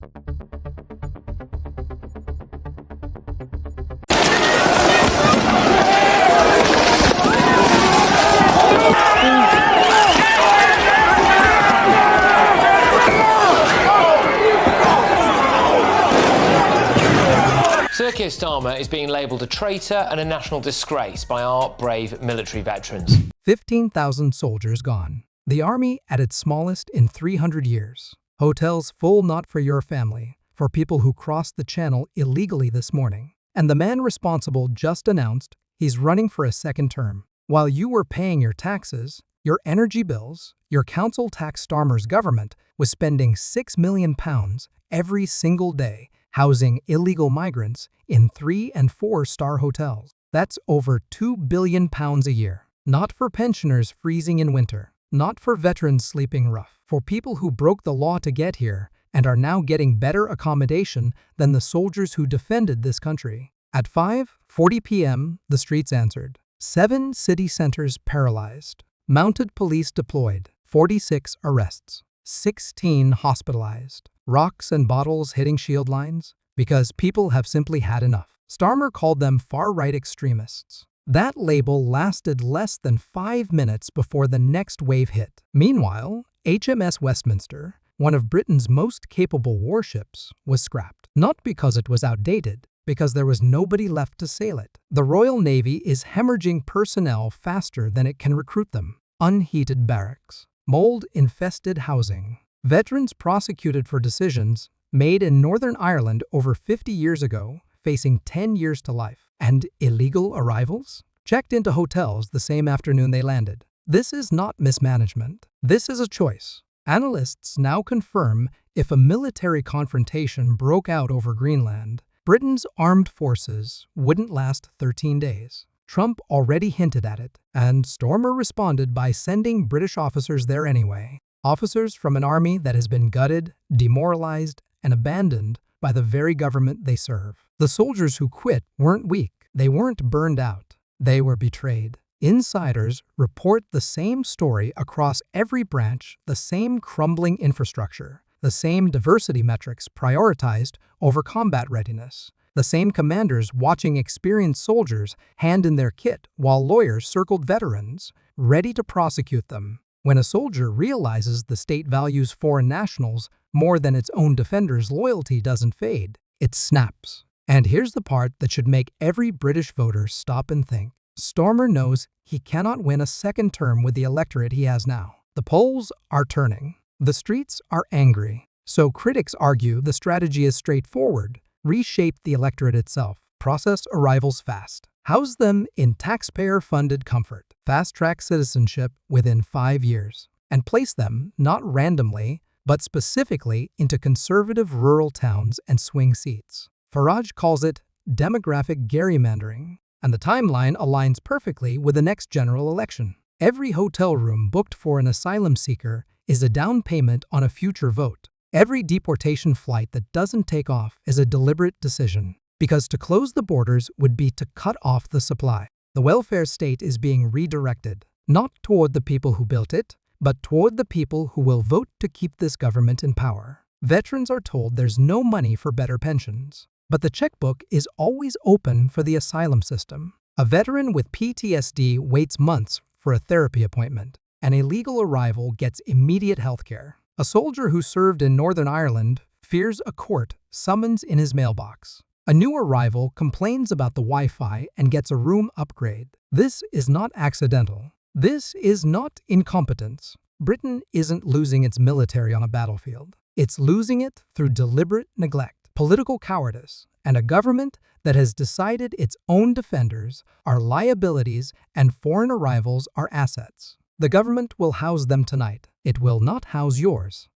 Sir Keir Starmer is being labelled a traitor and a national disgrace by our brave military veterans. 15,000 soldiers gone. The army at its smallest in 300 years. Hotels full not for your family, for people who crossed the channel illegally this morning. And the man responsible just announced he's running for a second term. While you were paying your taxes, your energy bills, your council tax Starmer's government was spending £6 million every single day housing illegal migrants in 3- and 4-star hotels. That's over £2 billion a year. Not for pensioners freezing in winter. Not for veterans sleeping rough. For people who broke the law to get here and are now getting better accommodation than the soldiers who defended this country. At 5:40 p.m., the streets answered. 7 city centers paralyzed. Mounted police deployed. 46 arrests. 16 hospitalized. Rocks and bottles hitting shield lines because people have simply had enough. Starmer called them far-right extremists. That label lasted less than 5 minutes before the next wave hit. Meanwhile, HMS Westminster, one of Britain's most capable warships, was scrapped. Not because it was outdated, because there was nobody left to sail it. The Royal Navy is hemorrhaging personnel faster than it can recruit them. Unheated barracks. Mold-infested housing. Veterans prosecuted for decisions made in Northern Ireland over 50 years ago, facing 10 years to life. And illegal arrivals? Checked into hotels the same afternoon they landed. This is not mismanagement. This is a choice. Analysts now confirm if a military confrontation broke out over Greenland, Britain's armed forces wouldn't last 13 days. Trump already hinted at it, and Starmer responded by sending British officers there anyway. Officers from an army that has been gutted, demoralized, and abandoned by the very government they serve. The soldiers who quit weren't weak. They weren't burned out. They were betrayed. Insiders report the same story across every branch, the same crumbling infrastructure, the same diversity metrics prioritized over combat readiness, the same commanders watching experienced soldiers hand in their kit while lawyers circled veterans, ready to prosecute them. When a soldier realizes the state values foreign nationals more than its own defenders' loyalty doesn't fade, it snaps. And here's the part that should make every British voter stop and think. Starmer knows he cannot win a second term with the electorate he has now. The polls are turning. The streets are angry. So critics argue the strategy is straightforward. Reshape the electorate itself. Process arrivals fast. House them in taxpayer-funded comfort. Fast-track citizenship within 5 years. And place them, not randomly, but specifically into conservative rural towns and swing seats. Farage calls it demographic gerrymandering, and the timeline aligns perfectly with the next general election. Every hotel room booked for an asylum seeker is a down payment on a future vote. Every deportation flight that doesn't take off is a deliberate decision, because to close the borders would be to cut off the supply. The welfare state is being redirected, not toward the people who built it, but toward the people who will vote to keep this government in power. Veterans are told there's no money for better pensions, but the checkbook is always open for the asylum system. A veteran with PTSD waits months for a therapy appointment. An illegal arrival gets immediate health care. A soldier who served in Northern Ireland fears a court summons in his mailbox. A new arrival complains about the Wi-Fi and gets a room upgrade. This is not accidental. This is not incompetence. Britain isn't losing its military on a battlefield. It's losing it through deliberate neglect, political cowardice, and a government that has decided its own defenders are liabilities and foreign arrivals are assets. The government will house them tonight. It will not house yours.